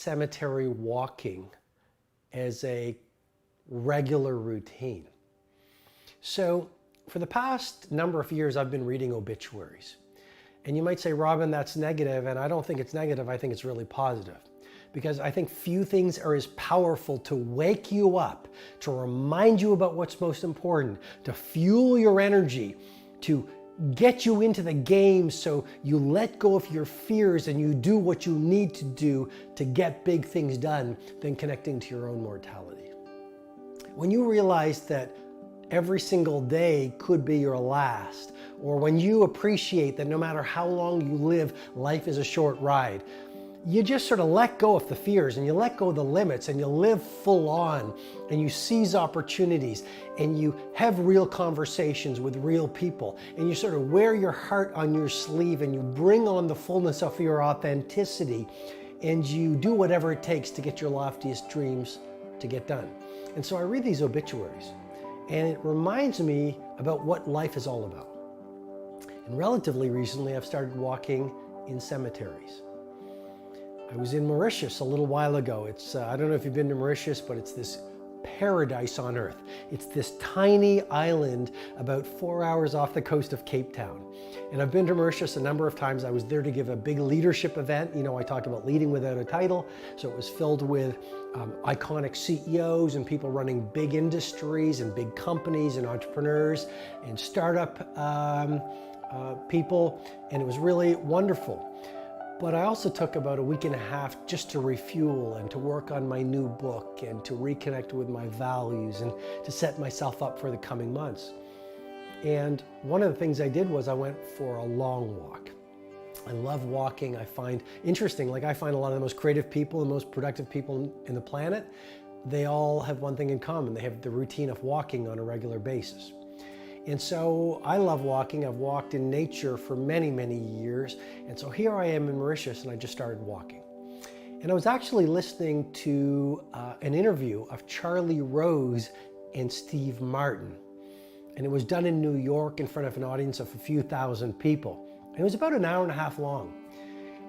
cemetery walking as a regular routine. So for the past number of years, I've been reading obituaries. And you might say, Robin, that's negative. And I don't think it's negative. I think it's really positive. Because I think few things are as powerful to wake you up, to remind you about what's most important, to fuel your energy, to get you into the game so you let go of your fears and you do what you need to do to get big things done than connecting to your own mortality. When you realize that every single day could be your last, or when you appreciate that no matter how long you live, life is a short ride, you just sort of let go of the fears and you let go of the limits and you live full on and you seize opportunities and you have real conversations with real people and you sort of wear your heart on your sleeve and you bring on the fullness of your authenticity and you do whatever it takes to get your loftiest dreams to get done. And so I read these obituaries and it reminds me about what life is all about. And relatively recently, I've started walking in cemeteries. I was in Mauritius a little while ago. It's, I don't know if you've been to Mauritius, but it's this paradise on earth. It's this tiny island about 4 hours off the coast of Cape Town. And I've been to Mauritius a number of times. I was there to give a big leadership event. You know, I talk about leading without a title. So it was filled with iconic CEOs and people running big industries and big companies and entrepreneurs and startup people. And it was really wonderful. But I also took about a week and a half just to refuel and to work on my new book and to reconnect with my values and to set myself up for the coming months. And one of the things I did was I went for a long walk. I love walking. I find interesting, like I find a lot of the most creative people and most productive people in the planet, they all have one thing in common. They have the routine of walking on a regular basis. And so I love walking. I've walked in nature for many, many years. And so here I am in Mauritius and I just started walking. And I was actually listening to an interview of Charlie Rose and Steve Martin. And it was done in New York in front of an audience of a few thousand people. And it was about an hour and a half long.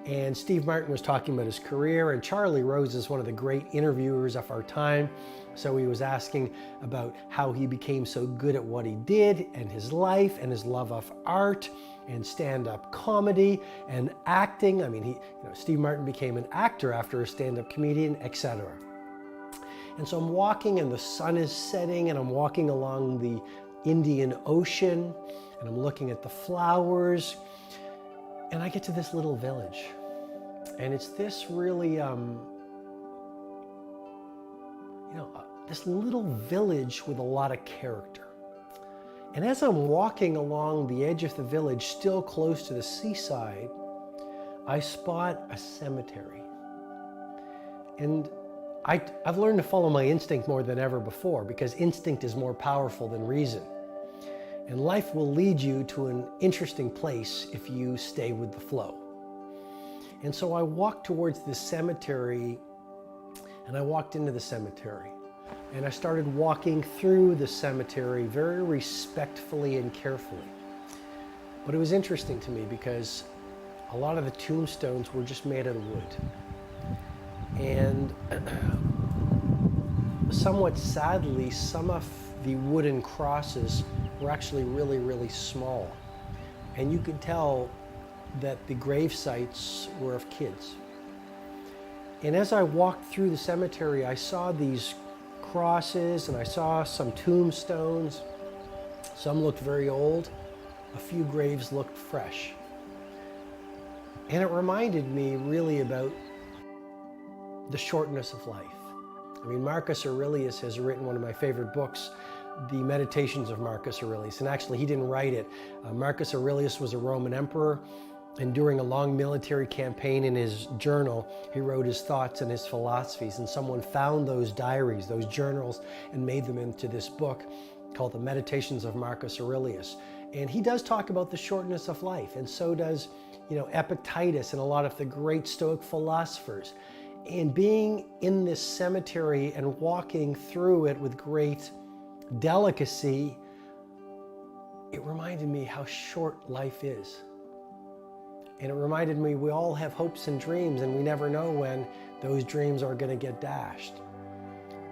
And Steve Martin was talking about his career, and Charlie Rose is one of the great interviewers of our time. So he was asking about how he became so good at what he did and his life and his love of art and stand-up comedy and acting. I mean, Steve Martin became an actor after a stand-up comedian, etc. And so I'm walking and the sun is setting and I'm walking along the Indian Ocean and I'm looking at the flowers and I get to this little village. And it's this really, this little village with a lot of character. And as I'm walking along the edge of the village, still close to the seaside, I spot a cemetery. And I've learned to follow my instinct more than ever before because instinct is more powerful than reason. And life will lead you to an interesting place if you stay with the flow. And so I walked towards this cemetery and I walked into the cemetery. And I started walking through the cemetery very respectfully and carefully. But it was interesting to me because a lot of the tombstones were just made out of wood. And somewhat sadly, some of the wooden crosses were actually really, really small. And you could tell that the grave sites were of kids. And as I walked through the cemetery, I saw these crosses and I saw some tombstones. Some looked very old. A few graves looked fresh. And it reminded me really about the shortness of life. I mean, Marcus Aurelius has written one of my favorite books, The Meditations of Marcus Aurelius. And actually, he didn't write it. Marcus Aurelius was a Roman emperor. And during a long military campaign in his journal, he wrote his thoughts and his philosophies. And someone found those diaries, those journals, and made them into this book called The Meditations of Marcus Aurelius. And he does talk about the shortness of life. And so does, Epictetus and a lot of the great Stoic philosophers. And being in this cemetery and walking through it with great delicacy, it reminded me how short life is. And it reminded me we all have hopes and dreams and we never know when those dreams are going to get dashed.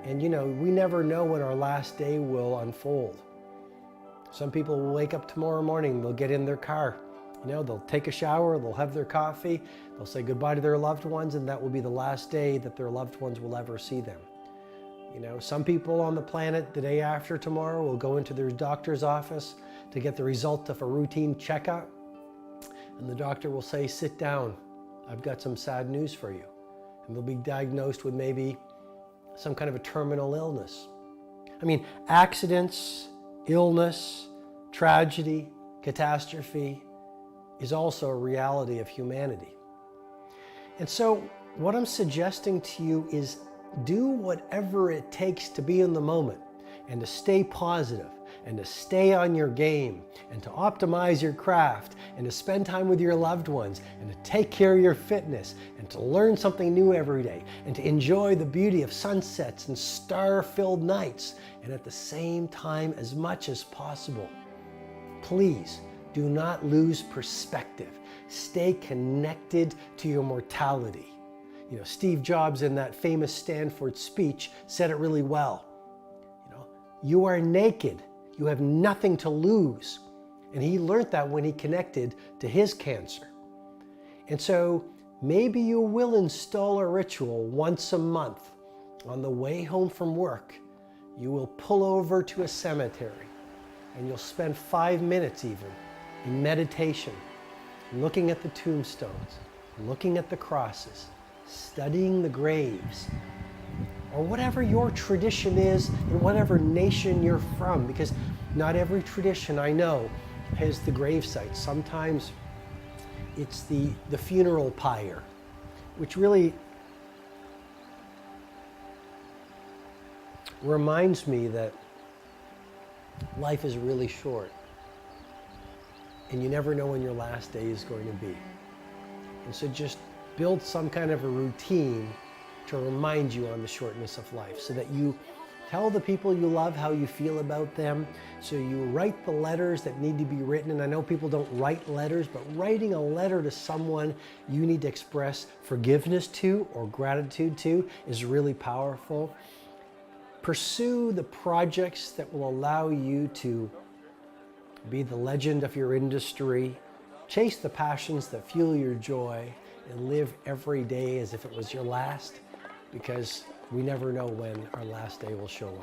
And you know, we never know when our last day will unfold. Some people will wake up tomorrow morning, they'll get in their car, you know, they'll take a shower, they'll have their coffee, they'll say goodbye to their loved ones, and that will be the last day that their loved ones will ever see them. You know, some people on the planet the day after tomorrow will go into their doctor's office to get the result of a routine checkup, and the doctor will say, sit down, I've got some sad news for you. And they'll be diagnosed with maybe some kind of a terminal illness. I mean, accidents, illness, tragedy, catastrophe is also a reality of humanity. And so what I'm suggesting to you is do whatever it takes to be in the moment and to stay positive and to stay on your game and to optimize your craft and to spend time with your loved ones and to take care of your fitness and to learn something new every day and to enjoy the beauty of sunsets and star-filled nights, and at the same time, as much as possible, please do not lose perspective. Stay connected to your mortality. You know, Steve Jobs in that famous Stanford speech said it really well. You know, you are naked. You have nothing to lose. And he learned that when he connected to his cancer. And so maybe you will install a ritual once a month. On the way home from work, you will pull over to a cemetery and you'll spend 5 minutes even in meditation, looking at the tombstones, looking at the crosses, studying the graves, or whatever your tradition is in whatever nation you're from, because not every tradition I know has the grave site. Sometimes it's the funeral pyre, which really reminds me that life is really short and you never know when your last day is going to be. And so just build some kind of a routine to remind you on the shortness of life, so that you tell the people you love how you feel about them, so you write the letters that need to be written. And I know people don't write letters, but writing a letter to someone you need to express forgiveness to or gratitude to is really powerful. Pursue the projects that will allow you to be the legend of your industry. Chase the passions that fuel your joy and live every day as if it was your last, because we never know when our last day will show up.